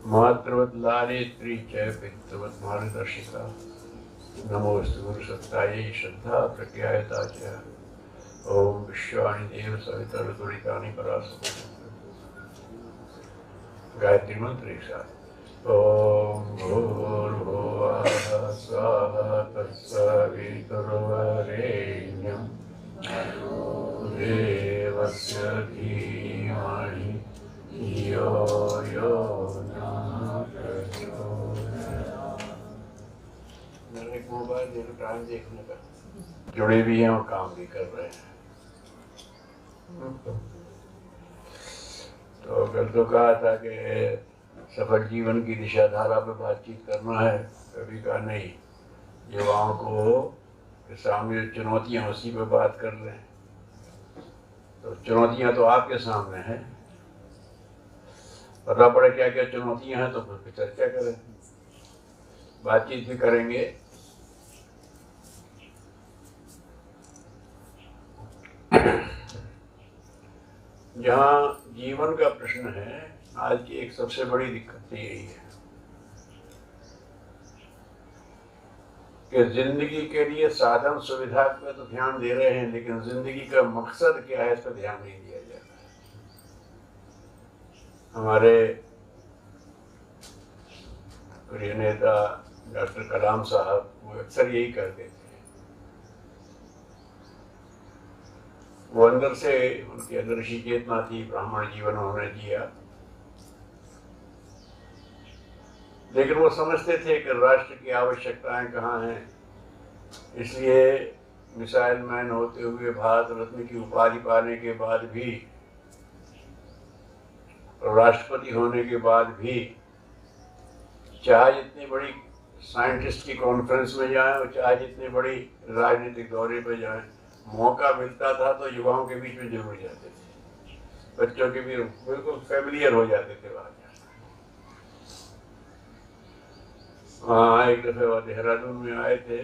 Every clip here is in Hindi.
मातृवत लालित्री च पितृवत मार्गदर्शिका नमोस्तु गुरुसत्तायै श्रद्धा प्रज्ञायता च। ओम विश्वानि देव सवितर्दुरितानि परासुते। गायत्री मंत्र एक साथ। ओम भूर्भुवः स्वः तत्सवितुर्वरेण्यं देवस्य धीमहि धियो यो न प्रचोदयात्। मेरे मोबाइल देखो, टाइम देखने का जुड़े भी हैं और काम भी कर रहे हैं। तो कल तो कहा था कि सफल जीवन की दिशा धारा पे बातचीत करना है, कभी कहा नहीं, युवाओं को के सामने जो चुनौतियां उसी पे बात कर रहे हैं। तो चुनौतियां तो आपके सामने हैं, पता पड़े क्या क्या चुनौतियां हैं तो फिर चर्चा करें, बातचीत भी करेंगे। जहाँ जीवन का प्रश्न है, आज की एक सबसे बड़ी दिक्कत यही है कि जिंदगी के लिए साधन सुविधा पर तो ध्यान दे रहे हैं, लेकिन जिंदगी का मकसद क्या है इस पर ध्यान नहीं दिया जा रहा है। हमारे प्रिय नेता डॉक्टर कलाम साहब वो अक्सर यही करते थे। वो अंदर से, उनके अंदर ऋषि चेतना थी, ब्राह्मण जीवन उन्होंने जिया, लेकिन वो समझते थे कि राष्ट्र की आवश्यकताएं कहाँ हैं। इसलिए मिसाइल मैन होते हुए भारत रत्न की उपाधि पाने के बाद भी, राष्ट्रपति होने के बाद भी, चाहे जितनी बड़ी साइंटिस्ट की कॉन्फ्रेंस में जाएं और चाहे जितनी बड़ी राजनीतिक दौरे पर जाएं, मौका मिलता था तो युवाओं के बीच में जरूर जाते थे, बच्चों के भी बिल्कुल फैमिलियर हो जाते थे वहाँ। हाँ, एक दफे वो देहरादून में आए थे,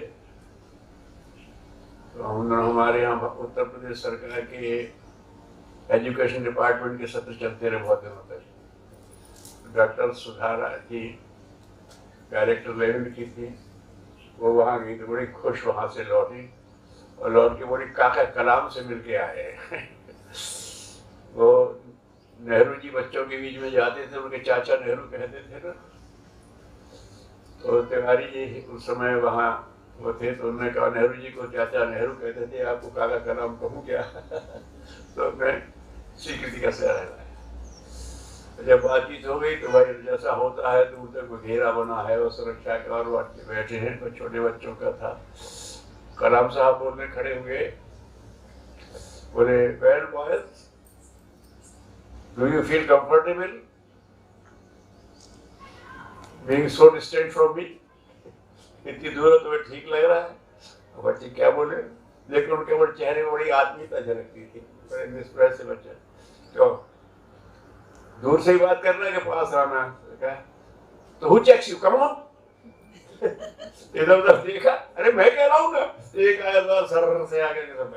तो हमारे यहाँ उत्तर प्रदेश सरकार के एजुकेशन डिपार्टमेंट के सत्र चलते रहे बहुत दिनों तक। डॉक्टर सुधारा जी डायरेक्टर लेवल की थी, वो वहाँ गई तो बड़ी खुश वहाँ से लौटी, और लौट के बोली काका कलाम से मिल के आए। वो नेहरू जी बच्चों के बीच में जाते थे, उनके चाचा नेहरू कहते थे ना। तो तिवारी जी उस समय वहाँ वो थे, तो उन्होंने कहा नेहरू जी को चाचा नेहरू कहते थे, आपको काका कलाम कहूँ क्या? तो मैं स्वीकृति का सहारा लाया। जब बातचीत हो गई तो भाई जैसा होता है, दूर तक वो घेरा बना है और सुरक्षा का, और बैठे हैं, तो छोटे बच्चों का था। कलाम साहब बोलने खड़े हुए, बोले well boys, do you feel comfortable being so distant from me? इतनी दूर तुम्हें ठीक लग रहा है? बच्चे क्या बोले, लेकिन उनके बड़े चेहरे में बड़ी आत्मीयता झलकती थी, बड़े निष्प्रह से बच्चे। क्यों दूर से ही बात करना है कि पास आना? तो who checks you, come on. इधर उधर देखा, अरे मैं कह रहा हूँ ना, एक आया सर से आगे के सब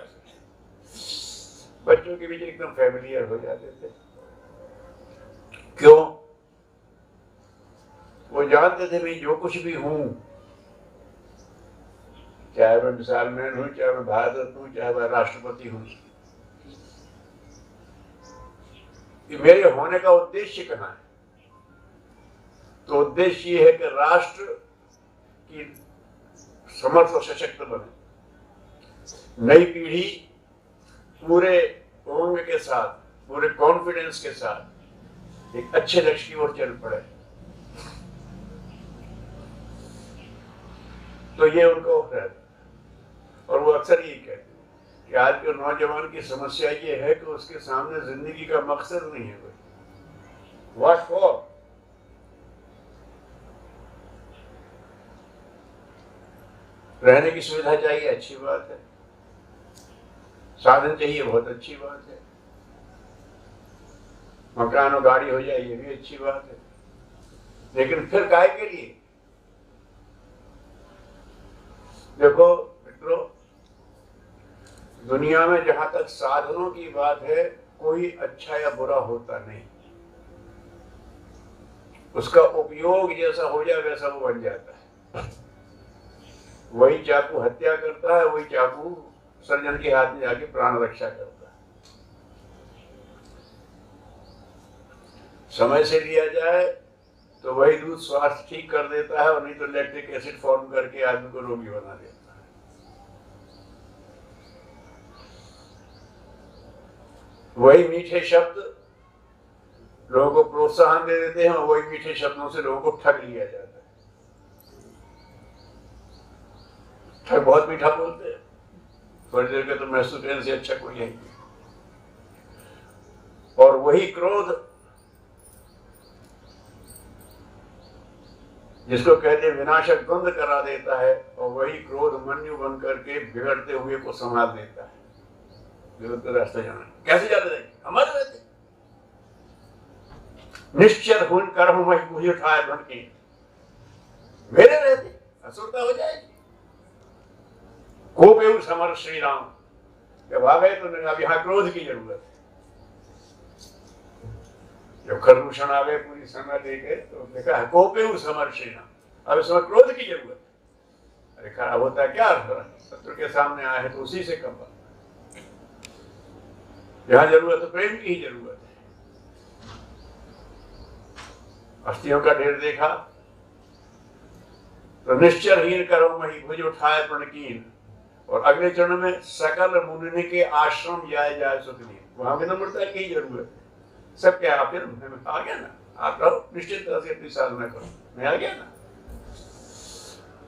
बच्चों के बीच एकदम फैमिलियर हो जाते थे। क्यों? वो जानते थे भाई जो कुछ भी हूं, चाहे मैं मिसाइल मैन हूं, चाहे मैं भारत रत्न हूं, चाहे मैं राष्ट्रपति हूं, कि मेरे होने का उद्देश्य कहाँ है? तो उद्देश्य ये है कि राष्ट्र की समर्थ और सशक्त बने, नई पीढ़ी पूरे उमंग के साथ, पूरे कॉन्फिडेंस के साथ एक अच्छे लक्ष्य की ओर चल पड़े। तो ये उनको है, और वो अक्सर यही कहते हैं कि आज के नौजवान की समस्या ये है कि उसके सामने जिंदगी का मकसद नहीं है कोई। What for? रहने की सुविधा चाहिए, अच्छी बात है, साधन चाहिए, बहुत अच्छी बात है, मकान और गाड़ी हो जाए, ये भी अच्छी बात है, लेकिन फिर काय के लिए? देखो मित्रों, दुनिया में जहां तक साधनों की बात है, कोई अच्छा या बुरा होता नहीं, उसका उपयोग जैसा हो जाए वैसा वो बन जाता है। वही चाकू हत्या करता है, वही चाकू सर्जन के हाथ में जाके प्राण रक्षा करता है। समय से लिया जाए तो वही दूध स्वास्थ्य ठीक कर देता है, और नहीं तो लैक्टिक एसिड फॉर्म करके आदमी को रोगी बना देता है। वही मीठे शब्द लोगों को प्रोत्साहन दे देते हैं, और वही मीठे शब्दों से लोगों को ठग लिया जाता है। ठग बहुत मीठा बोलते हैं, थोड़ी देर के तो महसूस करने से अच्छा कोई है। और वही क्रोध जिसको कहते हैं विनाशक द्वंद करा देता है, और वही क्रोध मन्यु बन करके बिगड़ते हुए को संभाल देता है। विरुद्ध रास्ते जाना कैसे जाते जाएंगे? हमारे रहते निश्चर हुन कर्म वही उठाए बन के मेरे रहते असुरता हो जाएगी। कोपेउ समर श्री राम, जब आ गए तो अब यहाँ क्रोध की जरूरत है। जब खरदूषण आ गए पूरी संगत देखे तो देखा है कोपेउ समर श्री राम, अब इसमें क्रोध की जरूरत है। अरे खराब होता है क्या, शत्रु के सामने आए हैं तो उसी से कम बात। जहां जरूरत है प्रेम की ही जरूरत है। अस्थियों का ढेर देखा तो निश्चरहीन करो मही भुज उठाए प्रणकीन, और अगले चरण में सकल मुनि के आश्रम जाए जाए सुखदीन। वहां भी नम्रता की जरूरत है। सब क्या आप आ गया ना, आप रहो निश्चित तरह से अपनी साधना करो, मैं आ गया ना।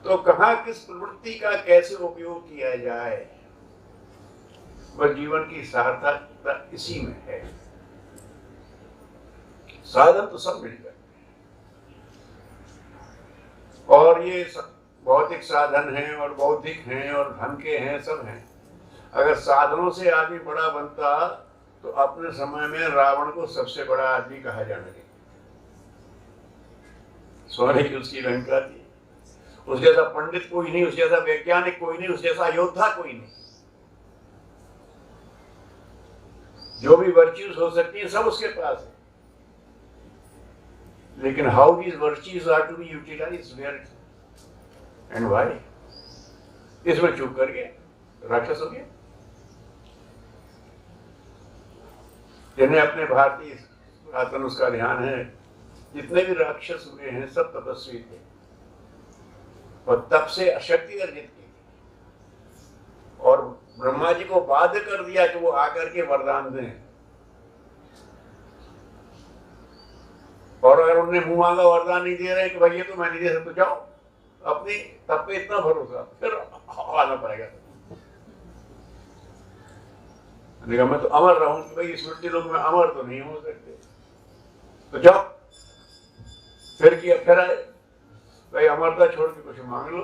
तो कहाँ किस प्रवृत्ति का कैसे उपयोग किया जाए, वह जीवन की सार्थकता इसी में है। साधन तो सब मिल जाए, और ये भौतिक साधन हैं और बौद्धिक हैं और धन के हैं, सब हैं। अगर साधनों से आदमी बड़ा बनता तो अपने समय में रावण को सबसे बड़ा आदमी कहा जाने लगा। सोने की उसकी लंका थी, उस जैसा पंडित कोई नहीं, उस जैसा वैज्ञानिक कोई नहीं, उस जैसा योद्धा कोई नहीं। जो भी वर्च्यूज हो सकती है सब उसके पास है, लेकिन how these virtues are to be utilised, where and why, इसमें चूक करके राक्षस हो गया। जिन्हें अपने भारतीय पुरातन उसका ध्यान है, जितने भी राक्षस हुए हैं सब तपस्वी थे, और तप से शक्ति अर्जित की, और ब्रह्मा जी को बाध्य कर दिया कि वो आकर के वरदान दें। और अगर उन्होंने मुंह मांगा वरदान नहीं दे रहे कि भाई ये तो मैं नहीं दे सकता, जाओ, अपनी तप पे इतना भरोसा, फिर आना पड़ेगा। मैं तो अमर रहूं, भाई इस मृत्यु लोक में अमर तो नहीं हो सकते, तो जाओ। फिर किया, फिर आए, भाई अमरता छोड़ के कुछ मांग लो,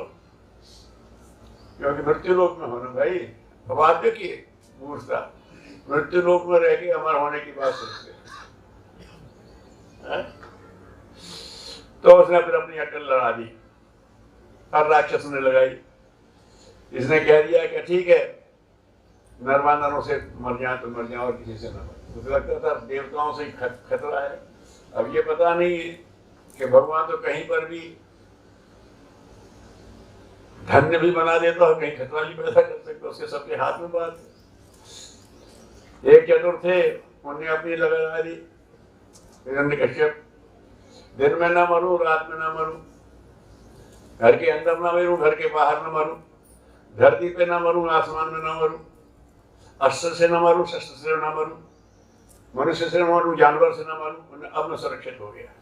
क्योंकि मृत्यु लोक में होना भाई। अब आप देखिए मूर्खता, मृत्यु लोक में रह के अमर होने की बात सोचते। तो उसने फिर अपनी अकल लड़ा दी, हर राक्षस ने लगाई। इसने कह दिया कि ठीक है, नरवानरों से मर जाए तो मर जाए, और किसी से न मर। मुझे लगता था देवताओं से खतरा है। अब ये पता नहीं कि भगवान तो कहीं पर भी धन्य भी बना देता और कहीं खतरा भी पैदा कर सकता, उसके सबके हाथ में बात है। एक चतुर थे, उन्हें अपनी लगा दी, हिरण्यकश्यप, दिन में ना मरूं, रात में ना मरूं, घर के अंदर ना मरूं, घर के बाहर ना मरूं, धरती पे ना मरूं, आसमान में ना मरूं, अस्त्र से ना मरूं, शस्त्र से ना मरूं, मनुष्य से ना मरूं, जानवर से ना मरूं, अब न सुरक्षित हो गया।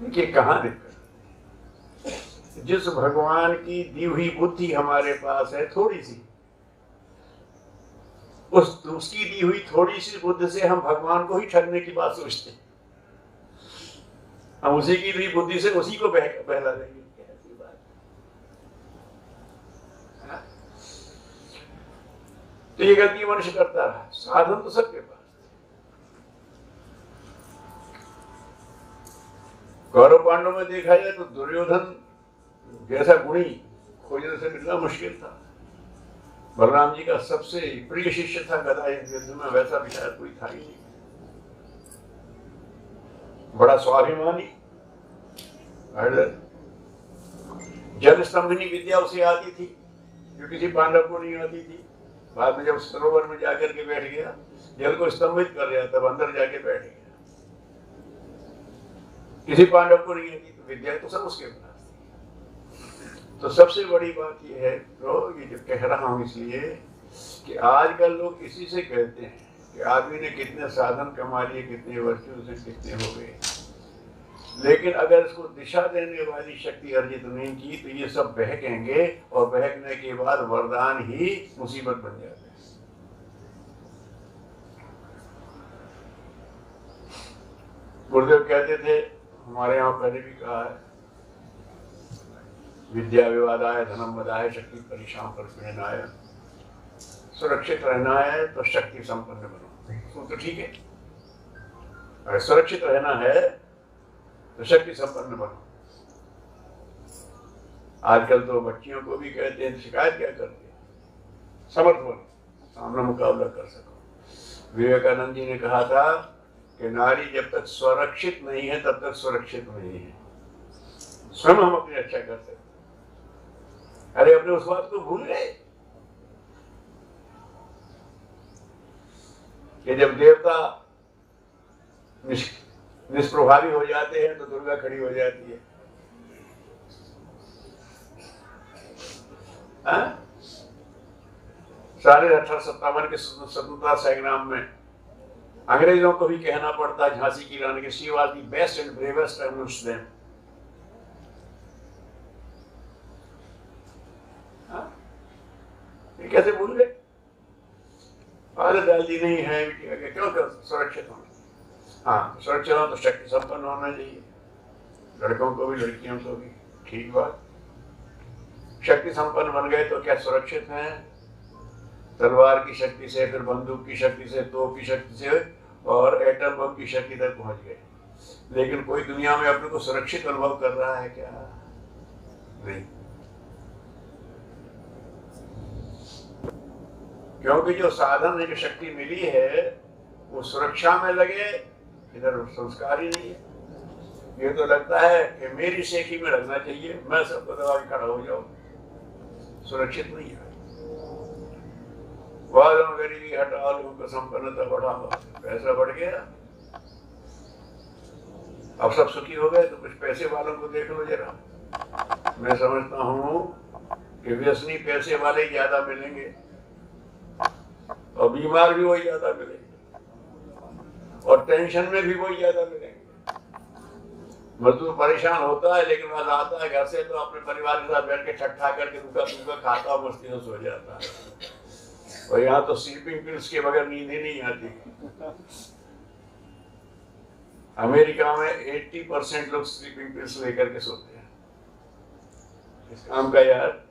देखिए कहां दिक्कत, जिस भगवान की दी हुई बुद्धि हमारे पास है थोड़ी सी, उसकी दी हुई थोड़ी सी बुद्धि से हम भगवान को ही ठगने की बात सोचते हैं। हम उसी की दी बुद्धि से उसी को बहला देंगे। कैसी बात है? तो ये गलती मनुष्य करता रहा। साधन तो सबके पास। कौरव पांडव में देखा जाए तो दुर्योधन जैसा गुणी खोजने से मिलना मुश्किल था। बलराम जी का सबसे प्रिय शिष्य था गदा युद्ध में, वैसा भी शायद कोई था ही नहीं। बड़ा स्वाभिमानी, जल स्तंभनी विद्या उसे आती थी जो किसी पांडव को नहीं आती थी। बाद में जब सरोवर में जाकर के बैठ गया, जल को स्तंभित कर दिया, तब अंदर जाके बैठ गया। किसी पांडव को नहीं आती, तो विद्या तो सब उसके पास थी। तो सबसे बड़ी बात यह है, तो ये जो कह रहा हूं इसलिए कि आजकल लोग इसी से कहते हैं कि आदमी ने कितने साधन कमा लिए, कितने वर्षों से कितने हो गए, लेकिन अगर इसको दिशा देने वाली शक्ति अर्जित नहीं की तो ये सब बहकेंगे, और बहकने के बाद वरदान ही मुसीबत बन जाते हैं। गुरुदेव कहते थे, हमारे यहाँ पहले भी कहा है, विद्या विवादाय धनम वदाय शक्ति परिश्रम पर प्रेरणाय। सुरक्षित रहना है तो शक्ति संपन्न बनो, तो ठीक है। अगर सुरक्षित रहना है तो शक्ति संपन्न बनो। आजकल तो बच्चियों को भी कहते हैं, शिकायत क्या करते हैं, समर्थ बनो, सामना मुकाबला कर सको। विवेकानंद जी ने कहा था कि नारी जब तक सुरक्षित नहीं है तब तक सुरक्षित नहीं है। स्वयं हम अपनी रक्षा कर सकते। अरे अपने उस बात को भूल गए कि जब देवता निष्प्रभावी हो जाते हैं तो दुर्गा खड़ी हो जाती है। साढ़े 1857 के स्वतंत्रता संग्राम में अंग्रेजों को भी कहना पड़ता, झांसी की रानी के, she was the best and bravest amongst them. ये कैसे भूल गए? आदत डालती नहीं है बिटिया के, क्यों कर सुरक्षित होना। हाँ, सुरक्षित हो तो शक्ति संपन्न होना चाहिए, लड़कों को भी लड़कियों को भी। ठीक बात, शक्ति संपन्न बन गए तो क्या सुरक्षित हैं? तलवार की शक्ति से, फिर बंदूक की शक्ति से, तोप की शक्ति से, और एटम बम की शक्ति तक पहुंच गए। लेकिन कोई दुनिया में अपने को सुरक्षित अनुभव कर रहा है क्या? नहीं, क्योंकि जो साधन है, जो शक्ति मिली है, वो सुरक्षा में लगे, इधर संस्कार ही नहीं है। ये तो लगता है कि मेरी सेखी में लगना चाहिए, मैं सबको दबा के खड़ा हो जाऊं, सुरक्षित नहीं है। वादों गरीबी हटा लो, उनको संपन्नता बढ़ाओ, पैसा बढ़ गया, अब सब सुखी हो गए। तो कुछ पैसे वालों को देख लो जरा। मैं समझता हूं कि व्यसनी पैसे वाले ज्यादा मिलेंगे और बीमार भी वही ज्यादा मिलेंगे, और टेंशन में भी वही ज्यादा मिलेंगे। मजदूर परेशान होता है, लेकिन वह आता है घर से तो अपने परिवार के साथ बैठ के ठट्ठा करके दूका खाता और मस्ती से सो जाता है। और यहाँ तो स्लीपिंग पिल्स के बगैर नींद ही नहीं आती। अमेरिका में 80% लोग स्लीपिंग पिल्स लेकर के सोते हैं। इस काम का यार,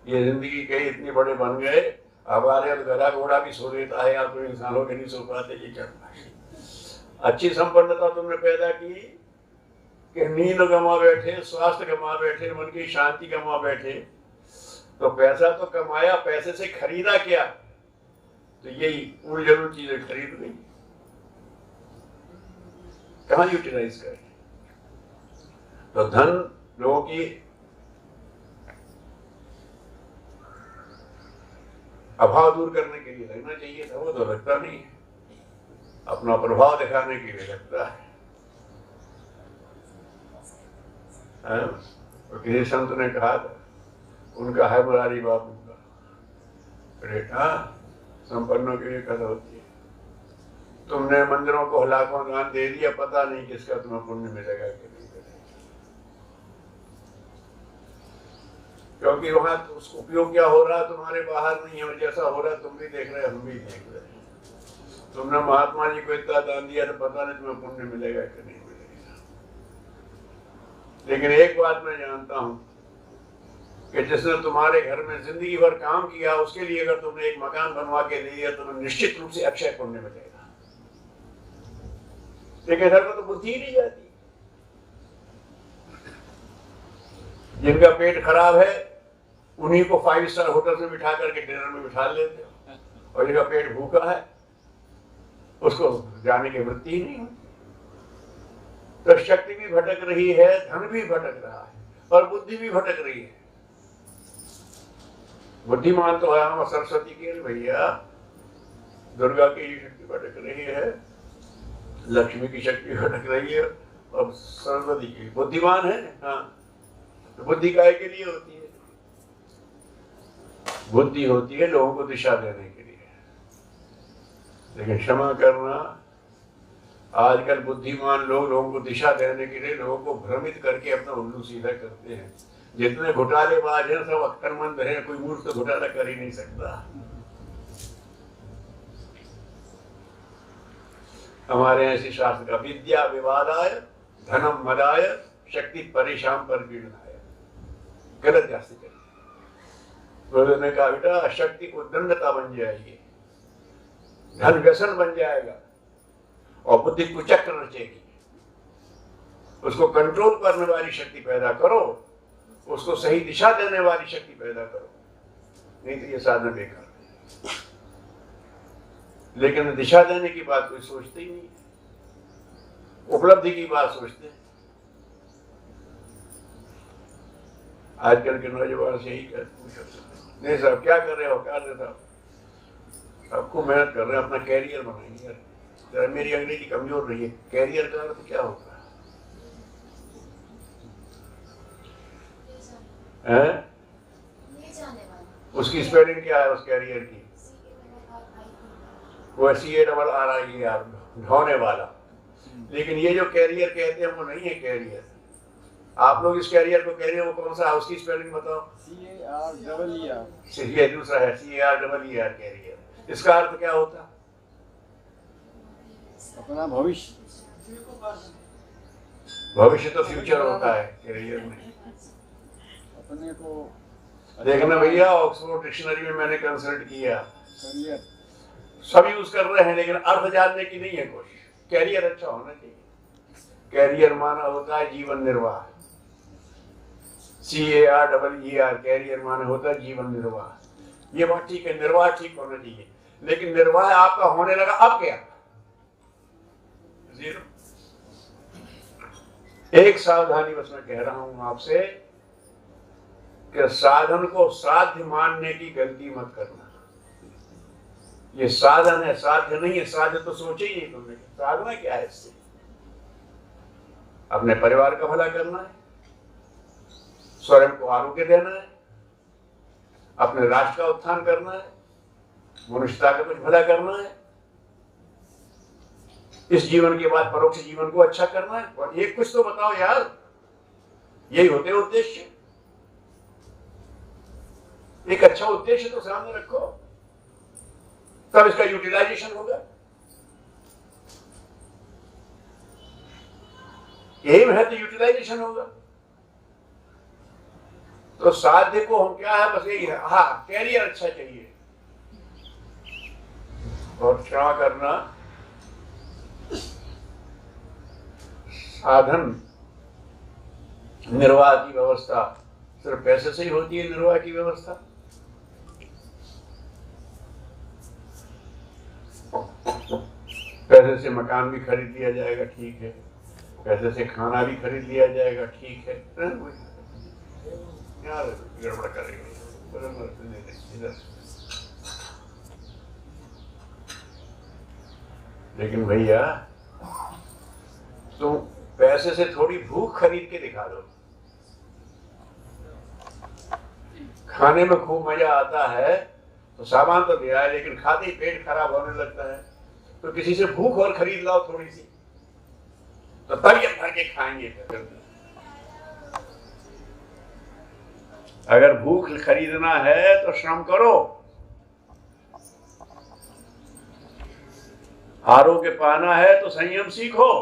ये जिंदगी के इतने बड़े बन गए, हमारे गधा घोड़ा भी सो लेता है, आप तो इंसानों के नहीं सो पाते। ये क्या अच्छी संपन्नता तुमने पैदा की कि नींद गंवा बैठे, स्वास्थ्य गंवा बैठे, मन की शांति गंवा बैठे। तो पैसा तो कमाया, पैसे से खरीदा क्या? तो यही उलझुल चीजें खरीद ली, कहाँ यूटिलाइज करें? तो धन लोगों की अभाव दूर करने के लिए लगना चाहिए था, वो तो लगता नहीं है, अपना प्रभाव दिखाने के लिए लगता है। तो किसी संत ने कहा था, उनका है मुरारी बाबू का, बेटा संपन्नों के लिए कथा होती है। तुमने मंदिरों को लाखों दान दे दिया, पता नहीं किसका तुम्हें पुण्य मिलेगा कि नहीं मिलेगा, क्योंकि वहां तो उसको उपयोग क्या हो रहा तुम्हारे बाहर नहीं है, जैसा हो रहा तुम भी देख रहे, हम भी देख रहे। तुमने महात्मा जी को इतना दान दिया तो पता नहीं तुम्हें पुण्य मिलेगा कि नहीं मिलेगा। लेकिन एक बात मैं जानता हूं कि जिसने तुम्हारे घर में जिंदगी भर काम किया, उसके लिए अगर तुमने एक मकान बनवा के दे दिया, तुम्हें निश्चित रूप से अक्षय पुण्य मिलेगा। लेकिन घर में तो बुद्धि ही नहीं जाती। जिनका पेट खराब है उन्हीं को 5 स्टार होटल में बिठा करके डिनर में बिठा लेते हो, और जिनका पेट भूखा है उसको जाने की वृत्ति ही नहीं होती। तो शक्ति भी भटक रही है, धन भी भटक रहा है और बुद्धि भी भटक रही है। बुद्धिमान तो है हम सरस्वती के भैया, दुर्गा की शक्ति भटक रही है, लक्ष्मी की शक्ति भटक रही है और सरस्वती की बुद्धिमान है। हाँ, तो बुद्धि काय के लिए होती है? बुद्धि होती है लोगों को दिशा देने के लिए। लेकिन क्षमा करना, आजकल बुद्धिमान लोग लोगों को दिशा देने के लिए लोगों को भ्रमित करके अपना उल्लू सीधा करते हैं। जितने घोटालेबाज हैं सब अक्कलमंद हैं, कोई मूर्ख तो घोटाला कर ही नहीं सकता। हमारे ऐसे शास्त्र का विद्या विवादाय धनम मदाय शक्ति परेशान पर पीड़नाय, गलत जास्ती कर। उन्होंने कहा बेटा शक्ति उद्दंडता बन जाएगी, धन व्यसन बन जाएगा और बुद्धि कुचक्र रचेगी। उसको कंट्रोल करने वाली शक्ति पैदा करो, उसको सही दिशा देने वाली शक्ति पैदा करो, नहीं तो ये साधना बेकार है। लेकिन दिशा देने की बात कोई सोचते ही नहीं, उपलब्धि की बात सोचते हैं। आजकल के नौजवान से ही नहीं साहब क्या कर रहे हो, क्या कर रहे साहब, सबको मेहनत कर रहे हैं, अपना कैरियर बनाएंगे। जरा मेरी अंग्रेजी कमजोर रही है, कैरियर का अर्थ क्या होता है? उसकी स्पेलिंग क्या है उस कैरियर की? वो CARRIER, ढोने वाला। लेकिन ये जो कैरियर कहते हैं वो नहीं है कैरियर। आप लोग इस कैरियर को कह रहे हो, वो कौन सा है? उसकी स्पेलिंग बताओ। CARER। ये दूसरा है CARER कैरियर। इसका अर्थ क्या होता? अपना भविष्य। भविष्य तो फ्यूचर होता है, कैरियर में अपने को देखना भैया। ऑक्सफोर्ड डिक्शनरी में मैंने कंसल्ट किया, करियर सब यूज कर रहे हैं लेकिन अर्थ जानने की नहीं है कोशिश। कैरियर अच्छा होना चाहिए। कैरियर माना होता है जीवन निर्वाह, CARER, कैरियर माने होता है जीवन निर्वाह। ये बात ठीक है, निर्वाह ठीक होना चाहिए, लेकिन निर्वाह आपका होने लगा अब क्या? जीरो। एक सावधानी बस मैं कह रहा हूं आपसे कि साधन को साध्य मानने की गलती मत करना। ये साधन है, साध्य नहीं है। साध्य तो सोचे ही नहीं तुमने, साधना क्या है? इससे अपने परिवार का भला करना है, स्वयं को आरोग्य देना है, अपने राष्ट्र का उत्थान करना है, मनुष्यता का कुछ भला करना है, इस जीवन के बाद परोक्ष जीवन को अच्छा करना है। और एक कुछ तो बताओ यार, यही होते उद्देश्य। एक अच्छा उद्देश्य तो सामने रखो, तब इसका यूटिलाइजेशन होगा। एम है तो यूटिलाइजेशन होगा। तो साध्य को हम क्या है, बस यही है, हाँ कैरियर अच्छा चाहिए। और क्षमा करना, साधन निर्वाह की व्यवस्था सिर्फ पैसे से ही होती है। निर्वाह की व्यवस्था पैसे से मकान भी खरीद लिया जाएगा, ठीक है, पैसे से खाना भी खरीद लिया जाएगा, ठीक है, यार गड़बड़ करेंगे। लेकिन भैया तुम पैसे से थोड़ी भूख खरीद के दिखा दो। खाने में खूब मजा आता है तो सामान तो दिया है, लेकिन खाते ही पेट खराब होने लगता है। तो किसी से भूख और खरीद लाओ थोड़ी सी, तो तब ये भर के खाएंगे। अगर भूख खरीदना है तो श्रम करो, आरोग्य पाना है तो संयम सीखो।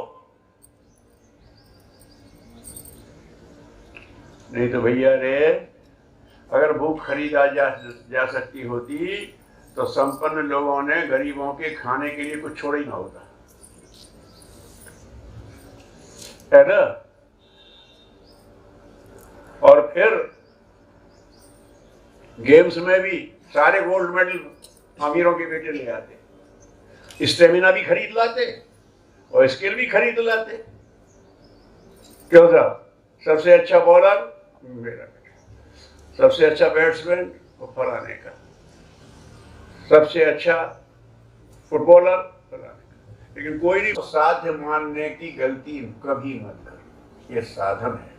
नहीं तो भैया रे, अगर भूख खरीदा जा सकती होती तो संपन्न लोगों ने गरीबों के खाने के लिए कुछ छोड़ा ही ना होता, है ना? और फिर गेम्स में भी सारे गोल्ड मेडल अमीरों के बेटे ले आते, स्टेमिना भी खरीद लाते और स्किल भी खरीद लाते। क्यों था? सबसे अच्छा बॉलर मेरा बेटा, सबसे अच्छा बैट्समैन वो फलाने का, सबसे अच्छा फुटबॉलर फलाने का। लेकिन कोई नहीं साध्य मानने की गलती कभी मत कर। ये साधन है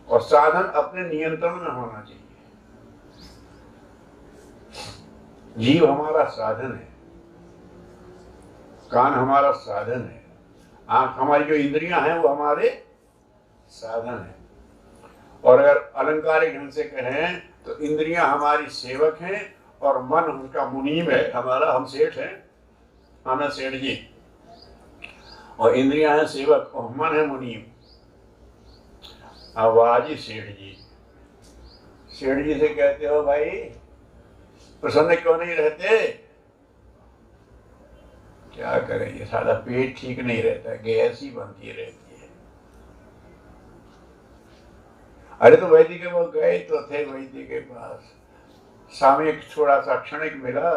और साधन अपने नियंत्रण में होना चाहिए। जीव हमारा साधन है, कान हमारा साधन है, आंख, हमारी जो इंद्रियां हैं वो हमारे साधन है। और अगर अलंकारिक ढंग से कहें तो इंद्रियां हमारी सेवक हैं और मन उनका मुनीम है। हमारा, हम सेठ हैं, हम है सेठ जी, और इंद्रियां हैं सेवक और मन है मुनीम। आवाज ही सेठ जी, सेठ जी से कहते हो भाई प्रसन्न क्यों नहीं रहते? क्या करें, ये सारा पेट ठीक नहीं रहता, गैस ही बनती रहती है। अरे तो वैद्य के वो गए तो थे वैद्य के पास, सामयिक थोड़ा सा क्षणिक मिला,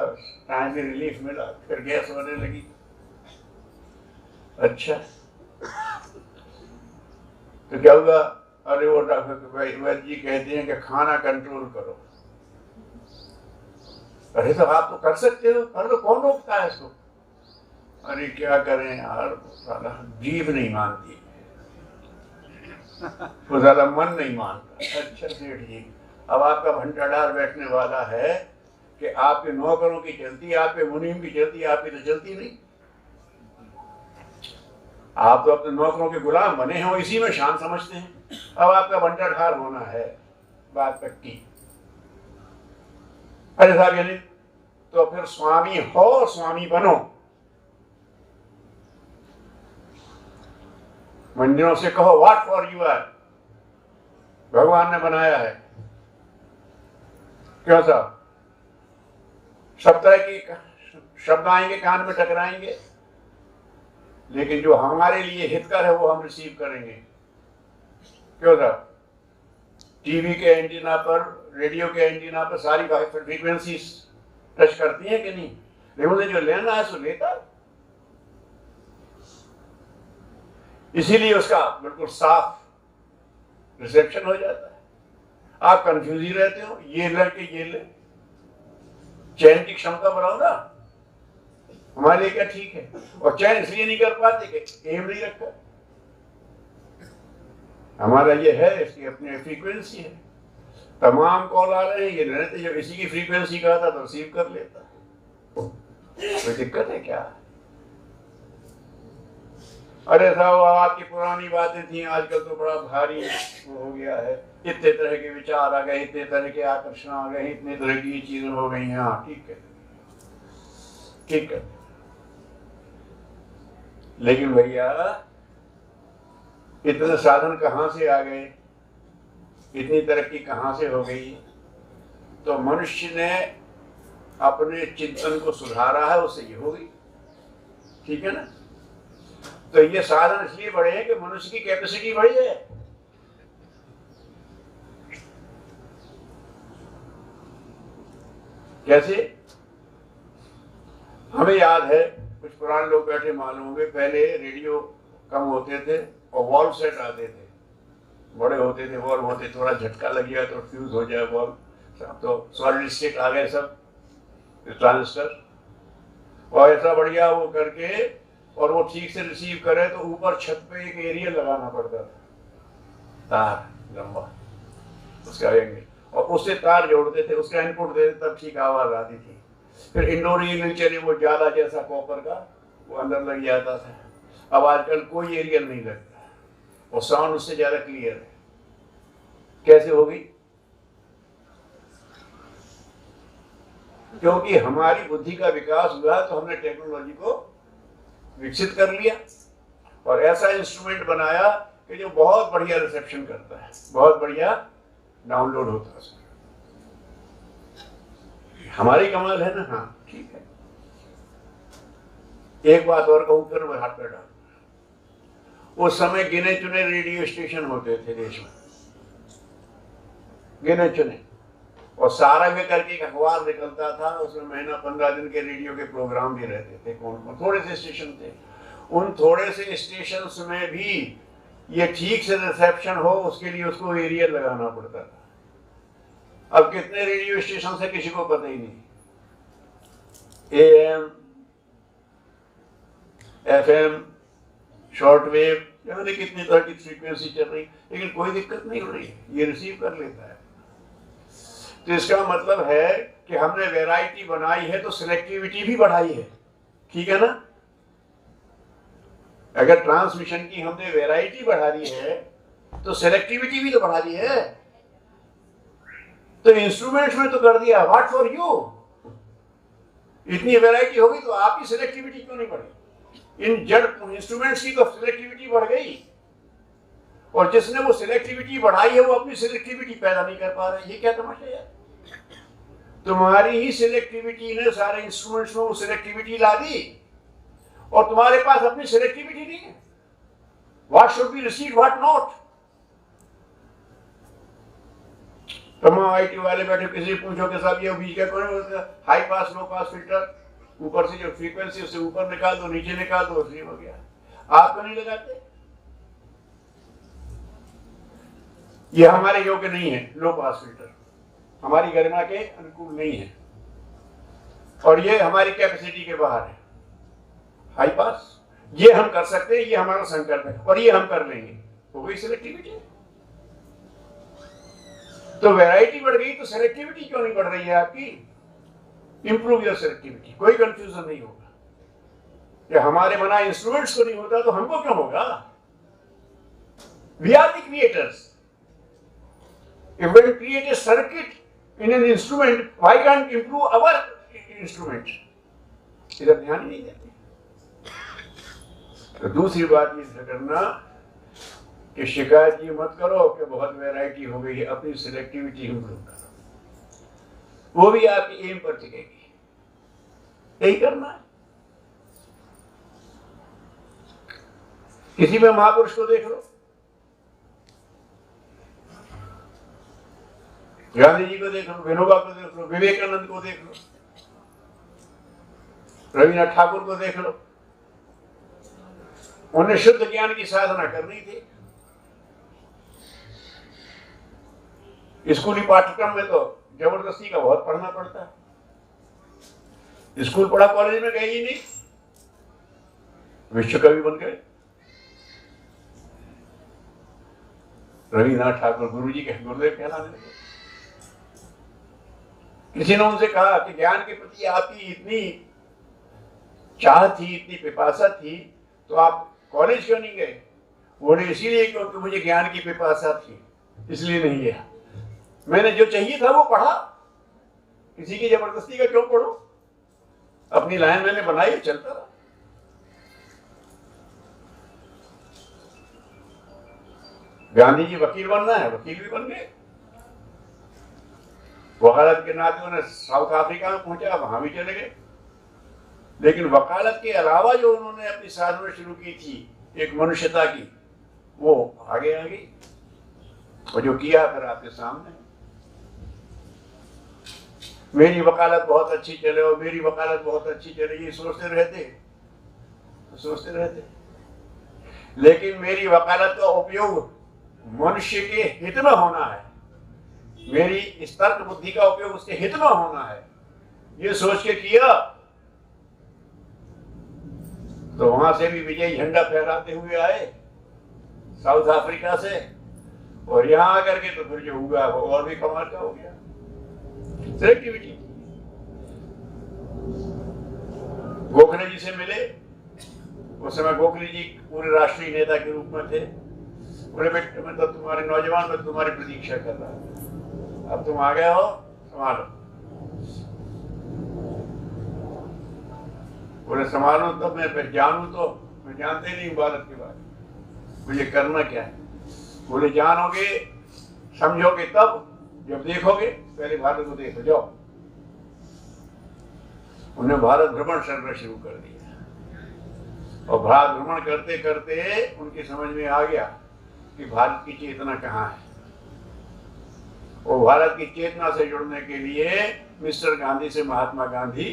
टाइमली रिलीफ मिला, फिर गैस होने लगी। अच्छा तो क्या हुआ? अरे वो डॉक्टर वैद्य जी कहते हैं कि खाना कंट्रोल करो। अरे तो आप तो कर सकते हो, अरे तो कौन रोकता है इसको? अरे क्या करें यार, साला जीभ नहीं मानती, वो ज्यादा मन नहीं मानता। अच्छा सेठ जी, अब आपका भंडार बैठने वाला है कि आपके नौकरों की चलती, आपके मुनीम की चलती, आपकी तो चलती नहीं। आप तो अपने नौकरों के गुलाम बने हैं, इसी में शान समझते हैं। अब आपका भंडार होना है, बात पक्की। अरे साहब यानी तो फिर स्वामी हो, स्वामी बनो। मंदिरों से कहो व्हाट फॉर यू आर, भगवान ने बनाया है। क्यों साहब? सब तरह की शब्द आएंगे, कान में टकराएंगे, लेकिन जो हमारे लिए हितकर है वो हम रिसीव करेंगे। क्यों साहब? टीवी के एंटीना पर, रेडियो के एंटीना पर सारी फ्रीक्वेंसी टच करती है कि नहीं? लेकिन उन्हें जो लेना है सो लेता है, इसीलिए उसका बिल्कुल साफ रिसेप्शन हो जाता है। आप कंफ्यूज ही रहते हो, ये लड़के ये ले, चयन की क्षमता बढ़ाओ ना, हमारे लिए क्या ठीक है। और चयन इसलिए नहीं कर पाते कि एम नहीं रखा, हमारा ये है, इसकी अपनी फ्रीक्वेंसी है। तमाम कॉल आ रहे हैं, ये रहते जब इसी की फ्रीक्वेंसी का था तो रिसीव कर लेता। कोई दिक्कत है क्या? अरे साहब आपकी पुरानी बातें थी, आजकल तो बड़ा भारी हो गया है, इतने तरह के विचार आ गए, इतने तरह के आकर्षण आ गए, इतने तरह की चीजें हो गई हैं। हाँ ठीक है, ठीक है, लेकिन भैया इतने साधन कहाँ से आ गए, इतनी तरक्की कहाँ से हो गई? तो मनुष्य ने अपने चिंतन को सुधारा है, उससे ये हो गई। ठीक है ना? तो ये साधन इसलिए बढ़े हैं कि मनुष्य की कैपेसिटी बढ़ी है। कैसे? हमें याद है, कुछ पुराने लोग बैठे मालूम होंगे, पहले रेडियो कम होते थे और वॉल्व सेट आते थे, बड़े होते थे, वॉल्व होते, थोड़ा झटका लग गया तो फ्यूज हो जाए वॉल्व। तो सॉलिड स्टेट आ गए सब ट्रांजिस्टर, और ऐसा बढ़िया वो करके, और वो ठीक से रिसीव करे तो ऊपर छत पे एक एरिया लगाना पड़ता था, तार लंबा उसका एंगल, और उससे तार जोड़ते थे, उसका इनपुट देते तब ठीक आवाज आती थी। फिर इंडोर नीचे वो जाला जैसा कॉपर का वो अंदर लग जाता था। अब आजकल कोई एरिया नहीं लगता और साउंड उससे ज्यादा क्लियर है। कैसे होगी? क्योंकि हमारी बुद्धि का विकास हुआ तो हमने टेक्नोलॉजी को विकसित कर लिया और ऐसा इंस्ट्रूमेंट बनाया कि जो बहुत बढ़िया रिसेप्शन करता है, बहुत बढ़िया डाउनलोड होता है। हमारी कमाल है ना? हाँ ठीक है। एक बात और कहूं फिर मैं हाथ पे डाल, उस समय गिने चुने रेडियो स्टेशन होते थे देश में, गिने चुने, और सारंग करके एक अखबार निकलता था, उसमें महीना 15 दिन के रेडियो के प्रोग्राम भी रहते थे। कौन कौन? थोड़े से स्टेशन थे। उन थोड़े से स्टेशन में भी ये ठीक से रिसेप्शन हो उसके लिए उसको एरियल लगाना पड़ता था। अब कितने रेडियो स्टेशन है किसी को पता ही नहीं। AM, FM, शॉर्टवेव, यानी कितनी तरह की फ्रीक्वेंसी चल रही, लेकिन कोई दिक्कत नहीं हो रही, ये रिसीव कर लेता है। तो इसका मतलब है कि हमने वैरायटी बनाई है तो सिलेक्टिविटी भी बढ़ाई है, ठीक है ना। अगर ट्रांसमिशन की हमने वैरायटी बढ़ा दी है तो सिलेक्टिविटी भी तो बढ़ा दी है। तो इंस्ट्रूमेंट्स में तो कर दिया, व्हाट फॉर यू, इतनी वैरायटी होगी तो आपकी सिलेक्टिविटी क्यों नहीं बढ़ी। इन जड़ इंस्ट्रूमेंट्स की तो सिलेक्टिविटी बढ़ गई, और जिसने वो सिलेक्टिविटी बढ़ाई है वो अपनी सिलेक्टिविटी पैदा नहीं कर पा रहा है। ये क्या तमाशा है। तुम्हारी ही सिलेक्टिविटी ने सारे इंस्ट्रूमेंट्स में वो सिलेक्टिविटी ला दी, और तुम्हारे पास अपनी सिलेक्टिविटी नहीं है। What should be received, what not. तमाम IT वाले बैठे, किसी पूछो कि साहब ये बीच का कौन है, हाई पास लो पास फिल्टर, ऊपर से जो फ्रीक्वेंसी उससे ऊपर निकाल दो नीचे निकाल दो, सही हो गया। आप तो नहीं लगाते, ये हमारे योग्य नहीं है। लो पास फिल्टर हमारी गरिमा के अनुकूल नहीं है, और ये हमारी कैपेसिटी के बाहर है। हाई पास ये हम कर सकते हैं, ये हमारा संकल्प है, और ये हम कर लेंगे, हो गई सिलेक्टिविटी। तो वैरायटी बढ़ गई तो सिलेक्टिविटी क्यों नहीं बढ़ रही है आपकी। इंप्रूव योर सिलेक्टिविटी, कोई कंफ्यूजन नहीं होगा। ये हमारे बना इंस्ट्रूमेंट्स को नहीं होता तो हमको क्यों होगा। We are the creators. If we create a circuit in an instrument, why can't improve our instrument. इधर ध्यान ही नहीं देते। तो दूसरी बात ये करना कि शिकायत ये मत करो कि बहुत वैरायटी हो गई है, अपनी सिलेक्टिविटी इंप्रूव करो, वो भी आपकी एम पर टिकेगी। यही करना है। किसी में महापुरुष को देख लो, गांधी जी को देख लो, विनोबा को देख लो, विवेकानंद को देख लो, रविन्द्रनाथ ठाकुर को देख लो। उन्हें शुद्ध ज्ञान की साधना करनी थी। स्कूली पाठ्यक्रम में तो जबरदस्ती का बहुत पढ़ना पड़ता है। स्कूल पढ़ा, कॉलेज में गए ही नहीं, विश्व कवि बन गए। रविन्द्रनाथ ठाकुर गुरुजी के गुरुदेव कहलाने लगे। किसी ने उनसे कहा कि ज्ञान के प्रति आपकी इतनी चाह थी, इतनी पिपासा थी, तो आप कॉलेज क्यों नहीं गए। बोले इसीलिए क्योंकि मुझे ज्ञान की पिपासा थी, इसलिए नहीं गया। मैंने जो चाहिए था वो पढ़ा, किसी की जबरदस्ती का क्यों पढ़ो। अपनी लाइन मैंने बनाई, चलता रहा। गांधी जी वकील बनना है, वकील भी बन गए। वकालत के नाते उन्हें साउथ अफ्रीका में पहुंचा, वहां भी चले गए। लेकिन वकालत के अलावा जो उन्होंने अपनी साधना शुरू की थी एक मनुष्यता की, वो आगे आ गई, और जो किया फिर आपके सामने। मेरी वकालत बहुत अच्छी चले और मेरी वकालत बहुत अच्छी चले, ये सोचते रहते। लेकिन मेरी वकालत का उपयोग मनुष्य के हित में होना है, मेरी इस तर्क बुद्धि का उपयोग उसके हित में होना है, ये सोच के किया तो वहां से भी विजयी झंडा फहराते हुए आए साउथ अफ्रीका से, और यहां आकर के तो फिर जो हुआ वो और भी कमाल का हो गया। सिलेक्टिविटी। गोखले जी से मिले, उस समय गोखले जी पूरे राष्ट्रीय नेता के रूप में थे। बोले बेटे मैं तो तुम्हारे नौजवान में तुम्हारी प्रतीक्षा कर रहा हूं, अब तुम आ गए हो, संभालो। बोले संभालो तब मैं जानू, तो मैं जानते नहीं भारत के बारे में, मुझे करना क्या है। बोले जानोगे समझोगे तब जब देखोगे, पहले भारत को देखो जाओ। उन्हें भारत भ्रमण करना शुरू कर दिया, और भारत भ्रमण करते करते उनकी समझ में आ गया कि भारत की चेतना कहाँ है। और भारत की चेतना से जुड़ने के लिए मिस्टर गांधी से महात्मा गांधी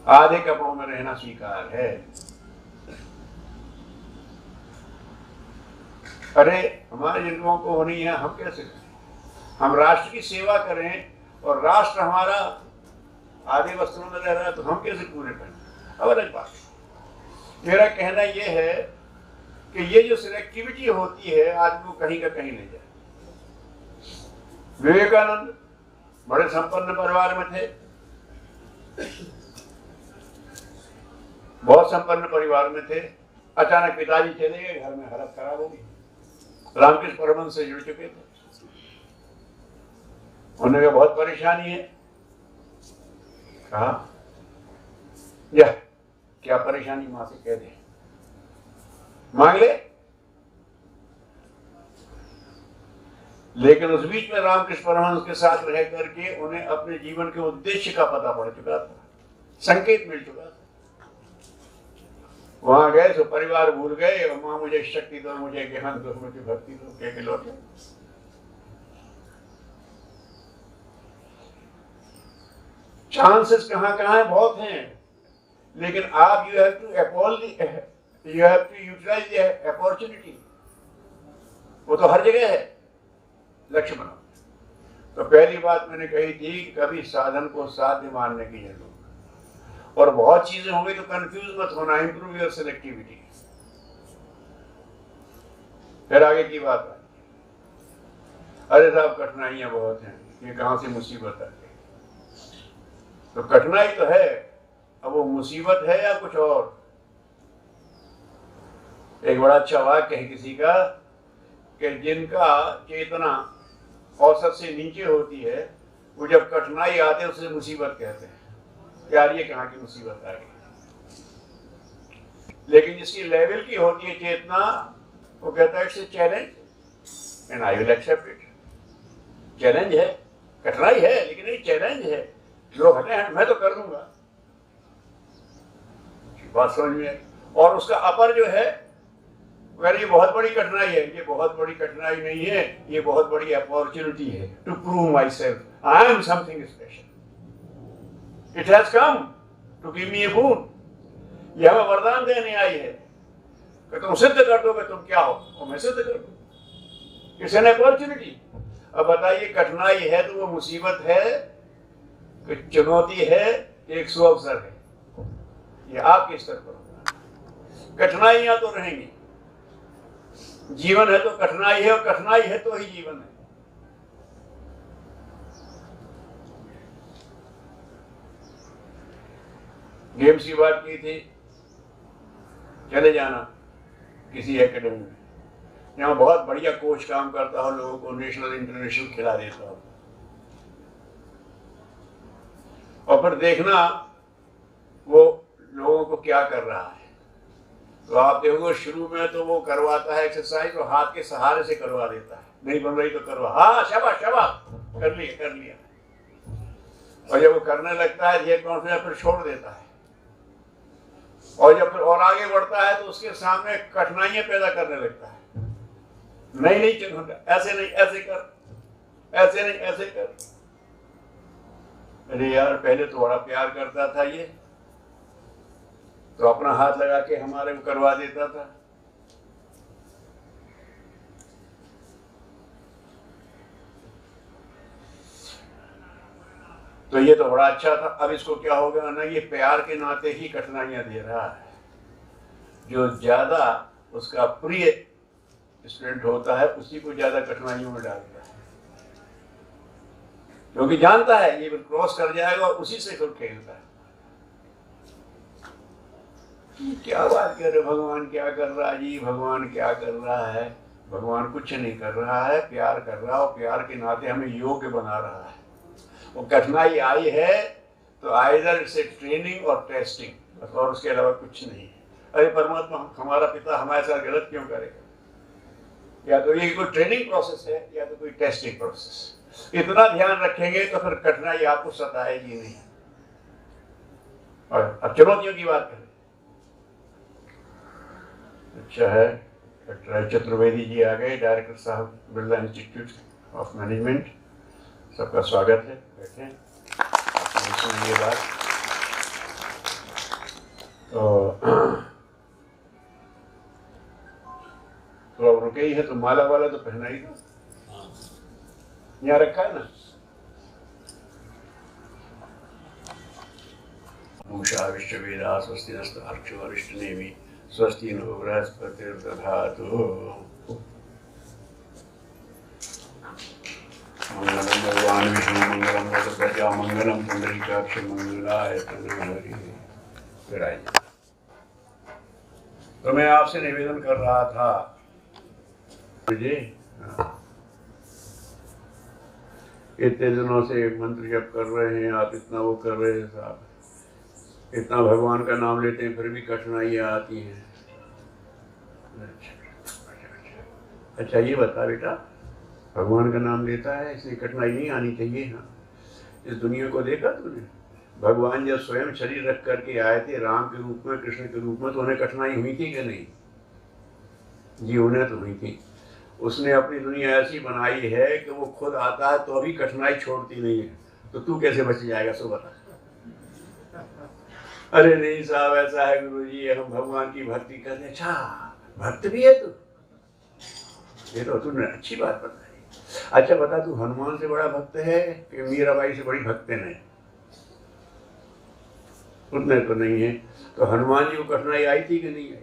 आधे कपड़ों में रहना स्वीकार है। अरे हमारे जिन लोगों को होनी है, हम कैसे करें? हम राष्ट्र की सेवा करें और राष्ट्र हमारा आधे वस्त्रों में रह रहा है तो हम कैसे पूरे करें? अब अलग बात है। मेरा कहना यह है कि ये जो सिलेक्टिविटी होती है आदमी को कहीं का कहीं ले जाए। विवेकानंद बड़े संपन्न परिवार में थे, बहुत संपन्न परिवार में थे। अचानक पिताजी चले गए, घर में हालत खराब हो गई। रामकृष्ण परमहंस से जुड़ चुके थे, उन्होंने कहा बहुत परेशानी है। कहा या क्या परेशानी, मां से कह दे, मांग ले। लेकिन उस बीच में रामकृष्ण परमहंस के साथ रह करके उन्हें अपने जीवन के उद्देश्य का पता पड़ चुका था, संकेत मिल चुका था। वहां गए तो परिवार भूल गए और मां मुझे शक्ति दो, मुझे ज्ञान दो, मुझे भक्ति दो, कह के लौटे। चांसेस कहां कहां है, बहुत हैं, लेकिन आप you have to utilise the opportunity. वो तो हर जगह है, लक्ष्य बनाओ। तो पहली बात मैंने कही थी, कभी साधन को साध्य मानने की जरूरत, और बहुत चीजें होंगी तो कंफ्यूज मत होना, इंप्रूव योर सिलेक्टिविटी। फिर आगे की बात है, अरे साहब कठिनाइयां बहुत हैं, ये कहां से मुसीबत आ गई? तो कठिनाई तो है, अब वो मुसीबत है या कुछ और? एक बड़ा अच्छा वाक्य है किसी का कि जिनका चेतना औसत से नीचे होती है, वो जब कठिनाई आते है उसे मुसीबत कहते हैं। यार ये कहाँ की मुसीबत आ गई? लेकिन जिसकी लेवल की होती है चेतना, वो कहता है it's a challenge and I will accept it. Challenge है, कठिनाई है, लेकिन ये चैलेंज है, लोग हटे हैं, मैं तो कर लूंगा। बात समझ में? और उसका अपर जो है, अगर ये बहुत बड़ी कठिनाई है, ये बहुत बड़ी कठिनाई नहीं है, ये बहुत बड़ी अपॉर्चुनिटी है to prove my self I am something special. It has come to give me a boon। यह हमें वरदान देने आई है कि तुम सिद्ध कर दो कि तुम क्या हो, और मैं सिद्ध कर दूं। It's an opportunity. अब बताइए, कठिनाई है तो वो मुसीबत है कि चुनौती है, एक सुअवसर है। ये आपके स्तर पर होगा। कठिनाइयां तो रहेंगी, जीवन है तो कठिनाई है, और कठिनाई है तो ही जीवन है। गेम्स की बात की थी, चले जाना किसी एकेडमी में, यहाँ बहुत बढ़िया कोच काम करता हो, लोगों को नेशनल इंटरनेशनल खिला देता हो, और फिर देखना वो लोगों को क्या कर रहा है। तो आप देखोगे शुरू में तो वो करवाता है एक्सरसाइज, और हाथ के सहारे से करवा देता है, नहीं बन रही तो करवा, हाँ शाबाश शाबाश, कर लिया। और जब वो करने लगता है ये कॉन्फिडेंस, फिर छोड़ देता है, और जब फिर और आगे बढ़ता है तो उसके सामने कठिनाइयां पैदा करने लगता है। नहीं चलो, ऐसे नहीं, ऐसे कर, ऐसे नहीं, ऐसे कर। अरे यार, पहले तो बड़ा प्यार करता था ये, तो अपना हाथ लगा के हमारे को करवा देता था। तो ये तो बड़ा अच्छा था, अब इसको क्या हो गया ना, ये प्यार के नाते ही कठिनाइयां दे रहा है। जो ज्यादा उसका प्रिय स्टूडेंट होता है उसी को ज्यादा कठिनाइयों में डालता है, क्योंकि जानता है ये क्रॉस कर जाएगा, और उसी से फिर खेलता है। क्या बात कर रहे, भगवान क्या कर रहा है जी, भगवान क्या कर रहा है? भगवान कुछ नहीं कर रहा है, प्यार कर रहा है, और प्यार के नाते हमें योग्य बना रहा है। वो कठिनाई आई है तो आइदर इट्स ए ट्रेनिंग और टेस्टिंग, बस, और उसके अलावा कुछ नहीं है। अरे परमात्मा हमारा पिता हमारे साथ गलत क्यों करेगा? या तो ये कोई ट्रेनिंग प्रोसेस है या तो कोई टेस्टिंग प्रोसेस। इतना ध्यान रखेंगे तो फिर कठिनाई आपको सताएगी नहीं। और अब चुनौतियों की बात करें, अच्छा है, डॉक्टर चतुर्वेदी जी आ गए, डायरेक्टर साहब, बिरला इंस्टीट्यूट ऑफ मैनेजमेंट। सबका स्वागत है, बैठे सुनिए बात। तो तो अब रुके ही है तो माला वाला तो पहना ही था, यहाँ रखा है ना। मूषा विश्ववेदा स्वस्ति नस्तार्क्ष्यो अरिष्टनेमि स्वस्ति नो बृहस्पतिर्दधातु। मंगलम भगवान विष्णु मंगलम वसुप्रजा मंगलम पुंडरीकाक्ष मंगलाय तनहरि। फिर आइए, तो मैं आपसे निवेदन कर रहा था मुझे इतने दिनों से मंत्र जप कर रहे हैं आप, इतना वो कर रहे हैं साहब, इतना भगवान का नाम लेते हैं फिर भी कठिनाइयाँ आती हैं। अच्छा ये बता बेटा, भगवान का नाम लेता है इसलिए कठिनाई नहीं आनी चाहिए। हाँ, इस दुनिया को देखा तूने, भगवान जब स्वयं शरीर रख करके आए थे राम के रूप में, कृष्ण के रूप में, तो उन्हें कठिनाई हुई थी कि नहीं? जी उन्हें तो हुई थी। उसने अपनी दुनिया ऐसी बनाई है कि वो खुद आता है तो अभी कठिनाई छोड़ती नहीं है, तो तू कैसे बच जाएगा? सो बता। अरे नहीं साहब ऐसा है गुरुजी, हम भगवान की भक्ति करते। अच्छा भक्त भी है तू? ये तो तूने अच्छी बात बताई। अच्छा बता, तू हनुमान से बड़ा भक्त है कि मीराबाई से बड़ी भक्त है? उतने तो नहीं है। तो हनुमान जी को कठिनाई आई थी कि नहीं आई?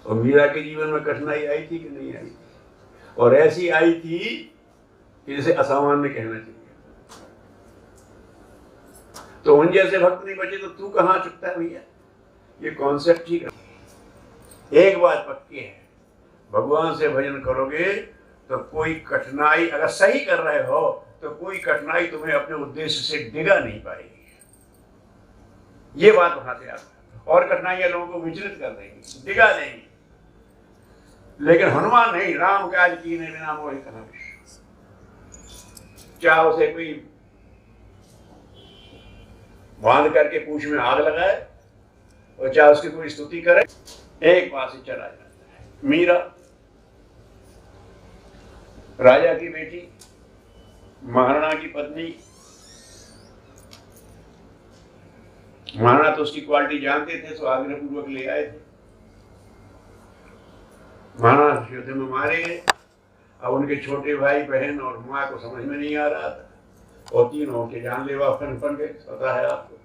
और मीरा के जीवन में कठिनाई आई थी कि नहीं आई? और ऐसी आई थी कि जैसे असामान्य कहना चाहिए। तो उन जैसे भक्त नहीं बचे तो तू कहाँ चुकता है भैया? ये कॉन्सेप्ट ठीक है। एक बात पक्की है, भगवान से भजन करोगे तो कोई कठिनाई, अगर सही कर रहे हो तो कोई कठिनाई तुम्हें अपने उद्देश्य से डिगा नहीं पाएगी। ये बात वहां से आता है। और कठिनाइयां लोगों को विचलित कर देंगी, डिगा देंगी। लेकिन हनुमान नहीं, राम काज कीने बिना मोहि कहा विश्वास। चाहे उसे कोई बांध करके पूंछ में आग लगाए और चाहे उसकी कोई स्तुति करे, एक बात से चला जाता है। मीरा राजा की बेटी, महाराणा की पत्नी, महाराणा तो उसकी क्वालिटी जानते थे तो आग्रह पूर्वक ले आए थे। महाराणा युद्ध में मारे गए। अब उनके छोटे भाई बहन और माँ को समझ में नहीं आ रहा था और तीनों के जानलेवा बन गए। पता है आपको,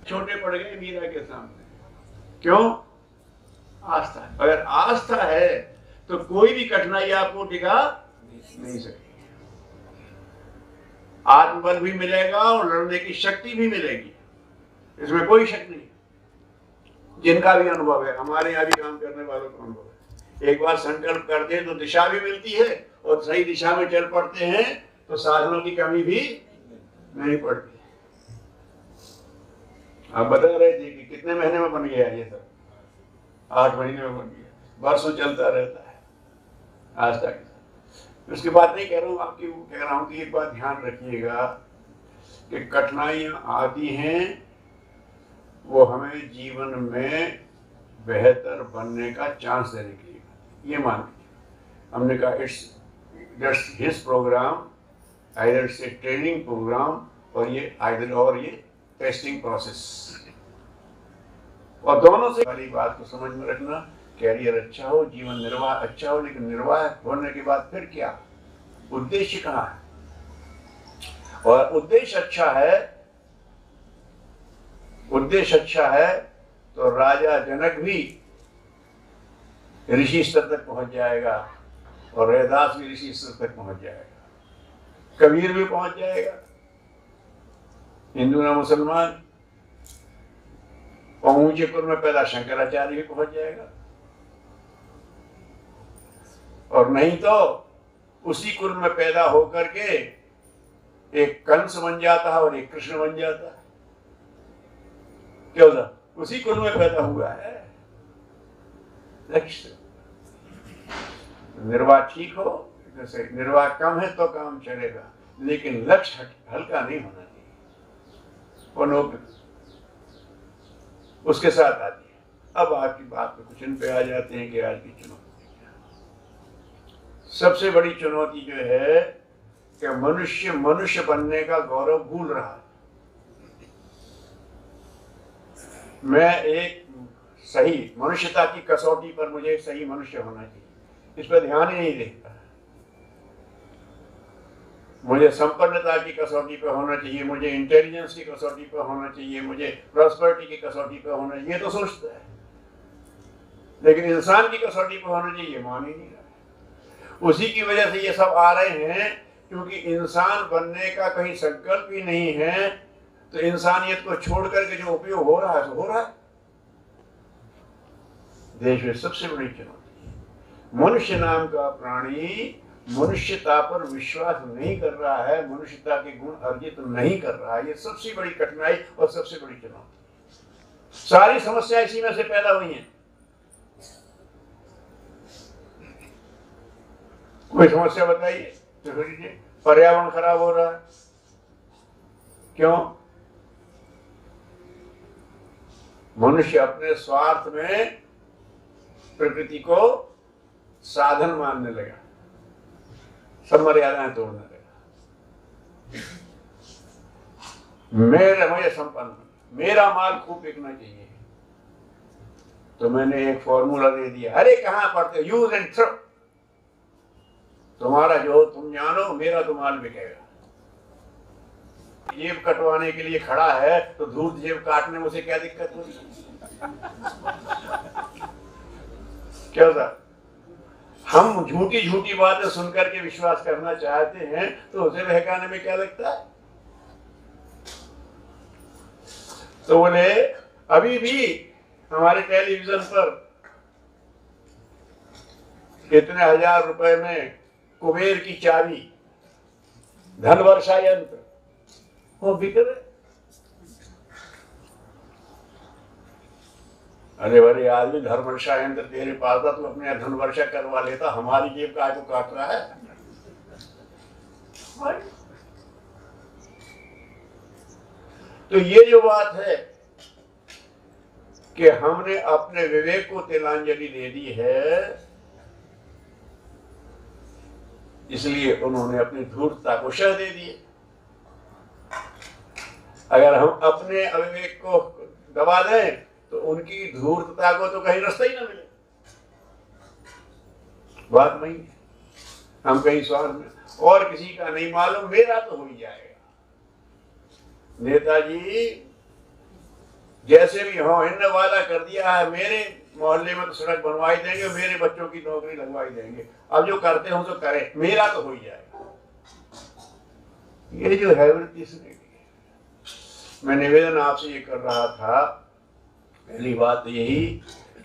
छोटे पड़ गए मीरा के सामने। क्यों? आस्था है। अगर आस्था है तो कोई भी कठिनाई आपको टिका नहीं सकेगी। आत्मबल भी मिलेगा और लड़ने की शक्ति भी मिलेगी, इसमें कोई शक नहीं। जिनका भी अनुभव है, हमारे यहाँ भी काम करने वालों का अनुभव है, एक बार संकल्प करते हैं तो दिशा भी मिलती है और सही दिशा में चल पड़ते हैं तो साधनों की कमी भी नहीं पड़ती। आप बता रहे थे कि कितने महीने में बन गया ये सब? 8 महीने में बन गया, बरसों चलता रहता है आज तक। उसकी बात नहीं कह रहा हूँ, आपकी कह रहा हूँ कि एक बात ध्यान रखिएगा कि कठिनाइयाँ आती हैं वो हमें जीवन में बेहतर बनने का चांस देने के लिए, ये मान लीजिए। हमने कहा इट्स हिज प्रोग्राम, आइदर से ट्रेनिंग प्रोग्राम और ये टेस्टिंग प्रोसेस, और दोनों से वाली बात को समझ में रखना। कैरियर अच्छा हो, जीवन निर्वाह अच्छा हो, लेकिन निर्वाह होने के बाद फिर क्या? उद्देश्य कहाँ है? और उद्देश्य अच्छा है तो राजा जनक भी ऋषि स्तर तक पहुंच जाएगा और रैदास भी ऋषि स्तर तक पहुंच जाएगा, कबीर भी पहुंच जाएगा, हिंदू ना मुसलमान, और ऊंचे कुल में पैदा शंकराचार्य भी पहुंच जाएगा। और नहीं तो उसी कुल में पैदा होकर के एक कंस बन जाता है और एक कृष्ण बन जाता है। क्यों था? उसी कुल में पैदा हुआ है। लक्ष्य निर्वाह ठीक हो, जैसे निर्वाह कम है तो काम चलेगा, लेकिन लक्ष्य हल्का नहीं होना चाहिए, वो नौकरी उसके साथ आती है। अब आपकी बात पे कुछ इन पे आ जाते हैं कि आज की चुनौती, सबसे बड़ी चुनौती जो है कि मनुष्य बनने का गौरव भूल रहा है। मैं एक सही मनुष्यता की कसौटी पर मुझे सही मनुष्य होना चाहिए, इस पर ध्यान ही नहीं देता। मुझे संपन्नता की कसौटी पर होना चाहिए, मुझे इंटेलिजेंस की कसौटी पर होना चाहिए, मुझे प्रॉस्पेरिटी की कसौटी पर होना चाहिए, ये तो सोचता है। लेकिन इंसान की कसौटी पर होना चाहिए, मान ही नहीं रहा। उसी की वजह से ये सब आ रहे हैं, क्योंकि इंसान बनने का कहीं संकल्प ही नहीं है। तो इंसानियत को छोड़ करके जो उपयोग हो रहा है तो हो रहा है। देश में सबसे बड़ी चुनौती है, मनुष्य नाम का प्राणी मनुष्यता पर विश्वास नहीं कर रहा है, मनुष्यता के गुण अर्जित नहीं कर रहा है। ये सबसे बड़ी कठिनाई और सबसे बड़ी चुनौती। सारी समस्या इसी में से पैदा हुई है। कोई समस्या बताइए तो लीजिए। पर्यावरण खराब हो रहा है, क्यों? मनुष्य अपने स्वार्थ में प्रकृति को साधन मानने लगा, सब मर्यादाएं तोड़ने लगा। मुझे संपन्न, मेरा माल खूब बिकना चाहिए, तो मैंने एक फॉर्मूला दे दिया। अरे कहां पढ़ते, यूज एंड थ्रो, तुम्हारा जो तुम जानो, मेरा तो माल बिकेगा। जेब कटवाने के लिए खड़ा है तो धूर्त जेब काटने में उसे क्या दिक्कत होगी? क्या होता? हम झूठी झूठी बातें सुनकर के विश्वास करना चाहते हैं तो उसे बहकाने में क्या लगता है? तो बोले अभी भी हमारे टेलीविजन पर कितने हजार रुपए में कुबेर की चाबी, धन वर्षा यंत्र, वो बिक रहे। अरे बड़े आदमी, धन वर्षा यंत्र तेरे पास था, तू अपने यहाँ धन वर्षा करवा लेता, हमारी जेब का को काट रहा है। तो ये जो बात है कि हमने अपने विवेक को तिलांजलि दे दी है, इसलिए उन्होंने अपनी धूर्तता को शह दे दिए। अगर हम अपने अविवेक को दबा दें तो उनकी धूर्तता को तो कहीं रास्ता ही ना मिले। बात नहीं है, हम कहीं स्वार्थ में और किसी का नहीं मालूम, मेरा तो हो ही जाएगा। नेताजी जैसे भी हो, इनने वादा कर दिया है, मेरे मोहल्ले में तो सड़क बनवाई देंगे, मेरे बच्चों की नौकरी लगवाई देंगे, अब जो करते हो तो करें, मेरा तो हो ही जाएगा। ये जो है वृत्ति इसने, मैं निवेदन आपसे ये कर रहा था, पहली बात यही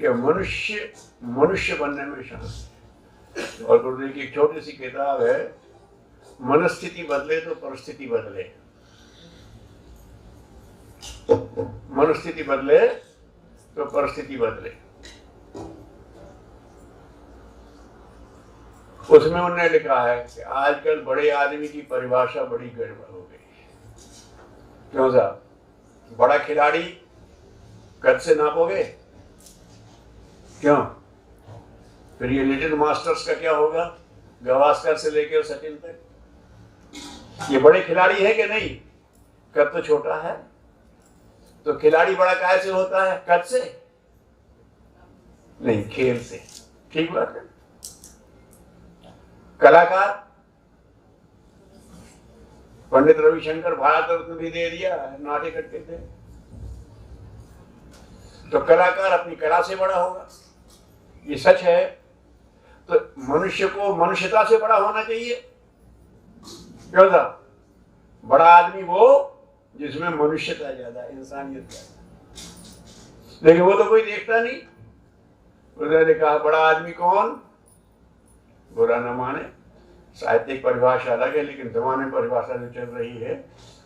कि मनुष्य बनने में शांति। और गुरुदेव की एक छोटी सी किताब है, मनस्थिति बदले तो परिस्थिति बदले, मनस्थिति बदले तो परिस्थिति बदले। उसमें उन्होंने लिखा है कि आजकल बड़े आदमी की परिभाषा बड़ी गड़बड़ हो गई। क्यों साहब? बड़ा खिलाड़ी कद से नापोगे, क्यों? फिर ये लिटिल मास्टर्स का क्या होगा, गावस्कर से लेकर सचिन तक? ये बड़े खिलाड़ी है कि नहीं? कद तो छोटा है, तो खिलाड़ी बड़ा काहे से होता है? कद से नहीं, खेल से। ठीक बात है। कलाकार, पंडित रविशंकर भारत रत्न भी दे दिया, नाटे कटके थे, तो कलाकार अपनी कला से बड़ा होगा, ये सच है। तो मनुष्य को मनुष्यता से बड़ा होना चाहिए। क्यों था? बड़ा आदमी वो जिसमें मनुष्यता ज्यादा, इंसानियत ज्यादा। लेकिन वो तो कोई देखता नहीं। उन्होंने कहा बड़ा आदमी कौन? बुरा न माने, साहित्यिक परिभाषा अलग है, लेकिन जमाने परिभाषा जो चल रही है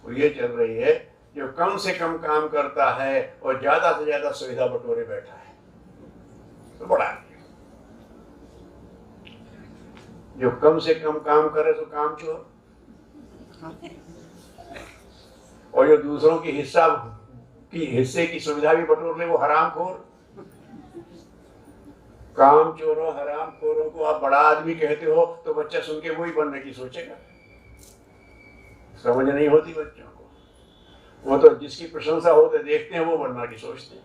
वो ये चल रही है, जो कम से कम काम करता है और ज्यादा से ज्यादा सुविधा बटोरे बैठा है, तो बड़ा आदमी। जो कम से कम काम करे तो काम चोर, और जो दूसरों की हिस्से की सुविधा भी बटोर ले वो हरामखोर। काम चोरों, हरामखोरों को आप बड़ा आदमी कहते हो तो बच्चा सुन के वही बनने की सोचेगा। समझ नहीं होती बच्चों को, वो तो जिसकी प्रशंसा होते देखते हैं वो बनना की सोचते हैं।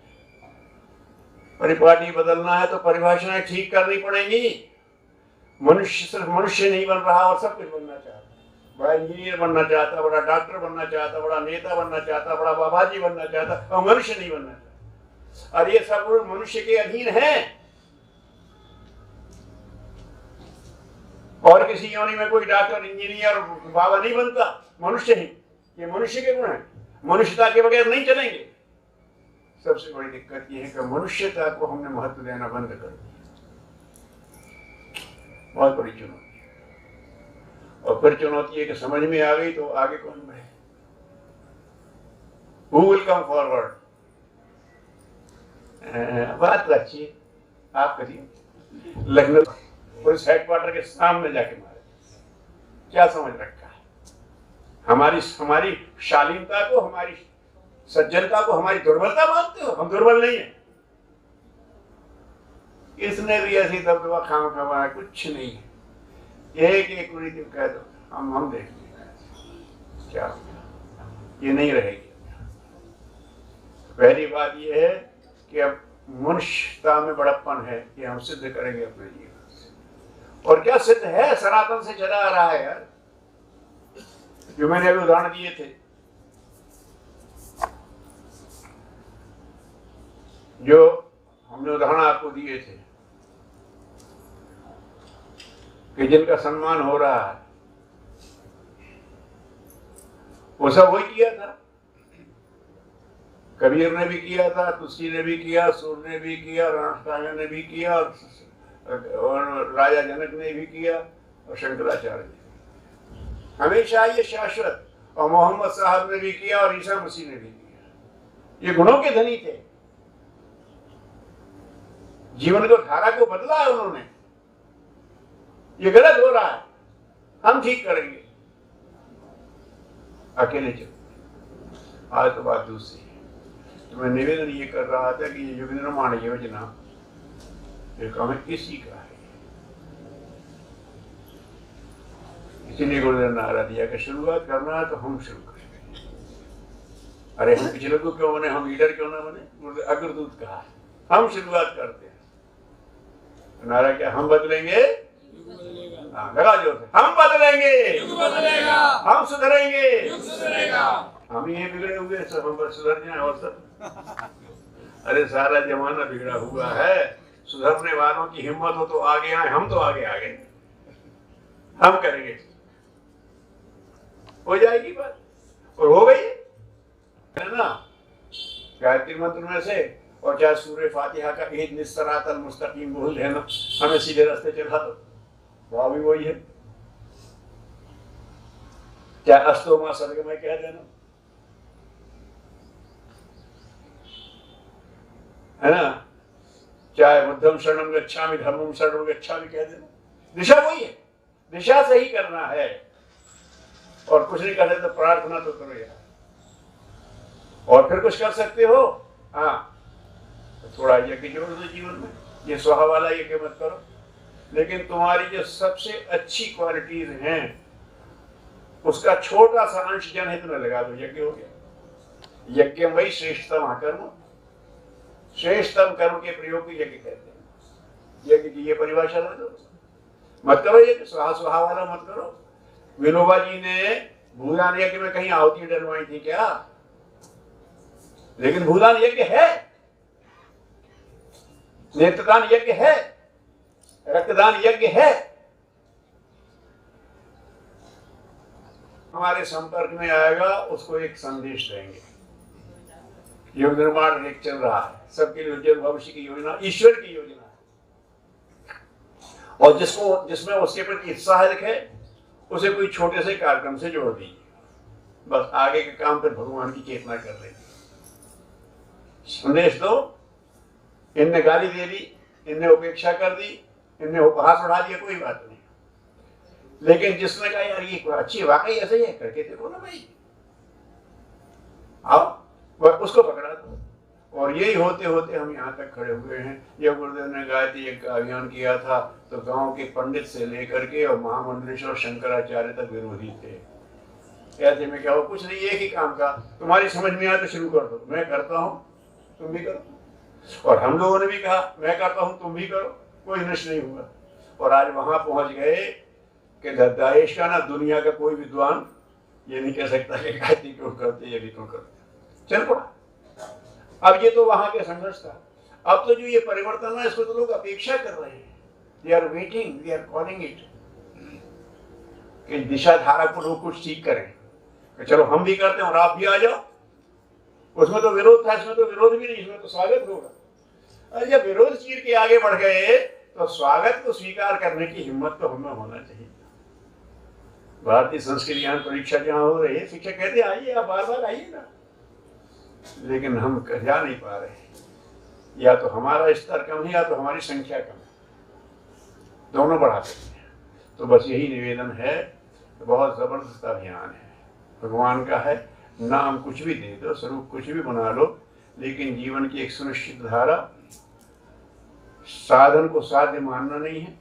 परिपाटी बदलना है तो परिभाषाएं ठीक करनी पड़ेंगी। मनुष्य सिर्फ मनुष्य नहीं बन रहा और सब कुछ बनना चाहता है। बड़ा इंजीनियर बनना चाहता, बड़ा डॉक्टर बनना चाहता, बड़ा नेता बनना चाहता, बड़ा बाबाजी बनना चाहता, और मनुष्य नहीं बनना चाहता। और ये सब मनुष्य के अधीन है। और किसी योनि में कोई डॉक्टर, इंजीनियर, बाबा नहीं बनता, मनुष्य ही। ये मनुष्य के गुण है, मनुष्यता के बगैर नहीं चलेंगे। सबसे बड़ी दिक्कत यह है कि मनुष्यता को हमने महत्व देना बंद कर दिया। बहुत बड़ी चुनौती है। और फिर चुनौती है कि समझ में आ गई तो आगे कौन बढ़े? Who will come forward? बात तो अच्छी है, आप करिए। लखनऊ पुलिस हेडक्वार्टर के सामने जाके मारे, क्या समझ रखा है? हमारी शालीनता को, हमारी सज्जनता को हमारी दुर्बलता मानते हो? हम दुर्बल नहीं है। इसने भी ऐसी दबदबा खाम खा, कुछ नहीं है। एक पूरी दिन कह दो, हम देख लेंगे क्या, ये नहीं रहेगी। पहली बात ये है कि अब मनुष्यता में बड़प्पन है, ये हम सिद्ध करेंगे अपने जीवन से। और क्या सिद्ध है? सनातन से चला आ रहा है यार। जो मैंने अभी उदाहरण दिए थे, जो हमने उदाहरण आपको दिए थे कि जिनका सम्मान हो रहा है, वो सब वही किया था। कबीर ने भी किया था, तुलसी ने भी किया, सूर्य ने भी किया, राष्ट्रकांड ने भी किया, और राजा जनक ने भी किया, और शंकराचार्य ने। हमेशा ये शाश्वत। और मोहम्मद साहब ने भी किया, और ईसा मसीह ने भी किया। ये गुणों के धनी थे। जीवन को, धारा को बदला है उन्होंने। ये गलत हो रहा है, हम ठीक करेंगे, अकेले चलो। आज तो बात दूसरी है। तो मैं निवेदन ये कर रहा था कि ये युग निर्माण योजना एक हमें इसी का है। इसीलिए गुरुदेव ने नारा दिया कि शुरुआत करना है तो हम शुरू करेंगे। अरे हम पिछले को क्यों बने, हम लीडर क्यों ना बने? गुरुदेव अग्रदूत कहा है, हम शुरुआत करते हैं। नारा क्या? हम बदलेंगे, लगा जोर से, हम बदलेंगे, युग बदलेगा, हम सुधरेंगे, युग सुधरेगा। हम ही बिगड़े हुए, सब हम सुधर जाए और सब। अरे सारा जमाना बिगड़ा हुआ है। सुधरने वालों की हिम्मत हो तो आगे आए। हम तो आगे आ गए, हम करेंगे, हो जाएगी बात। और हो गई है ना। गायत्री मंत्र में से, और चाहे सूर्य फातिहा का ईद निस्सरातल मुस्तकीम बोल देना, हमें सीधे रास्ते चला दो, वहां भी वही है। चाहे अस्तोमा सर्गमय कह देना, है ना। चाहे बुद्धम शरणम गच्छामि, धर्मम शरणम गच्छामि कह देना, दिशा वही है। दिशा से ही करना है। और कुछ नहीं करते तो प्रार्थना तो करो यार। और फिर कुछ कर सकते हो, हाँ, थोड़ा यज्ञ जोड़ दो जीवन में। ये स्वाहा वाला यज्ञ मत करो, लेकिन तुम्हारी जो सबसे अच्छी क्वालिटीज हैं उसका छोटा सा अंश जनहित में लगा दो, यज्ञ हो गया। यज्ञ वही श्रेष्ठतम कर्म, श्रेष्ठतम कर्म के प्रयोग को यज्ञ कहते हैं। यज्ञ की ये परिभाषा लगा दो। मत करो यज्ञ स्वाहा स्वाहा वाला मत करो। विनोबा जी ने भूदान यज्ञ में कहीं आहुति डलवाई थी क्या? लेकिन भूदान यज्ञ है, नेत्रदान यज्ञ है, रक्तदान यज्ञ है। हमारे संपर्क में आएगा उसको एक संदेश देंगे। युग निर्माण एक चल रहा है, सबके लिए उज्जवल भविष्य की योजना ईश्वर की योजना है। और जिसमें उसके प्रति उत्साह रखे उसे कोई छोटे से कार्यक्रम से जोड़ दीजिए। बस आगे के काम पर भगवान की चेतना कर लेंगे। संदेश दो, इनने गाली दे दी, इनने उपेक्षा कर दी, इनने उपहास उड़ा दिया, कोई बात नहीं। लेकिन जिसने कहा यार ये अच्छी वाकई ऐसे ही है, करके देखो ना भाई, आओ, उसको पकड़ा दो। और यही होते होते हम यहाँ तक खड़े हुए हैं। जब गुरुदेव ने गायत्री एक अभियान किया था तो गांव के पंडित से लेकर के और महामंडलेश्वर शंकराचार्य तक विरोधी थे। ऐसे में क्या हो, कुछ नहीं, एक ही काम का, तुम्हारी समझ में आए तो शुरू कर दो, मैं करता हूँ तुम भी करो। और हम लोगों ने भी कहा मैं करता हूं तुम भी करो, कोई नष्ट नहीं हुआ। और आज वहां पहुंच गए कि दाइश का ना दुनिया का कोई विद्वान ये नहीं कह सकता कि गायत्री क्यों करते ये भी क्यों करते। चल पड़ा। अब ये तो वहां के संघर्ष था। अब तो जो ये परिवर्तन है इसको तो लोग अपेक्षा कर रहे हैं, they are waiting, they are calling it, कि दिशा धारा को लोग कुछ ठीक करें कि चलो हम भी करते हैं और आप भी आ जाओ। उसमें तो विरोध था, इसमें तो विरोध भी नहीं, इसमें तो स्वागत होगा। और जब विरोध चीर के आगे बढ़ गए तो स्वागत को स्वीकार करने की हिम्मत तो हमें होना चाहिए। भारतीय संस्कृत ज्ञान परीक्षा जहां हो रही है, शिक्षक कहते हैं आइए, आप बार बार आइए ना, लेकिन हम जा नहीं पा रहे हैं। या तो हमारा स्तर कम है या तो हमारी संख्या कम है, दोनों बढ़ा सकते हैं। तो बस यही निवेदन है, बहुत जबरदस्त अभियान है, भगवान का है, नाम कुछ भी दे दो, स्वरूप कुछ भी बना लो, लेकिन जीवन की एक सुनिश्चित धारा, साधन को साध्य मानना नहीं है,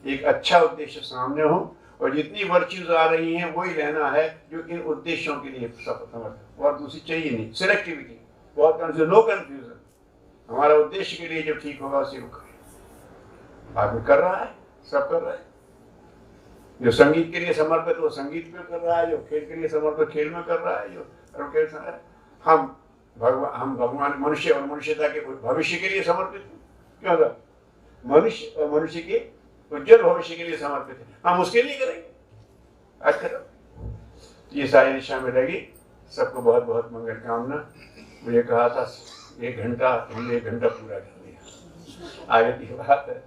एक अच्छा उद्देश्य सामने हो और जितनी वर्च्यूज आ रही हैं वही लेना है जो इन उद्देश्यों के लिए समर्थ, और दूसरी चाहिए नहीं। सिलेक्टिविटी, बहुत कंफ्यूजन, नो कंफ्यूजन, हमारा उद्देश्य के लिए जो ठीक होगा उसी को करें। आदमी कर रहा है, सब कर रहे हैं। जो संगीत के लिए समर्पित वो संगीत में कर रहा है, जो खेल के लिए समर्पित खेल में कर रहा है, जो हम भगवान मनुष्य और मनुष्यता के भविष्य के लिए समर्पित हैं। क्यों था? मनुष्य और मनुष्य के उज्जवल भविष्य के लिए समर्पित है, हम उसके लिए करेंगे। अच्छा, ये सारी दिशा में लगी। सबको बहुत बहुत मंगल कामना। मुझे कहा था 1 घंटा, हमने 1 घंटा पूरा कर लिया, आगे की बात है।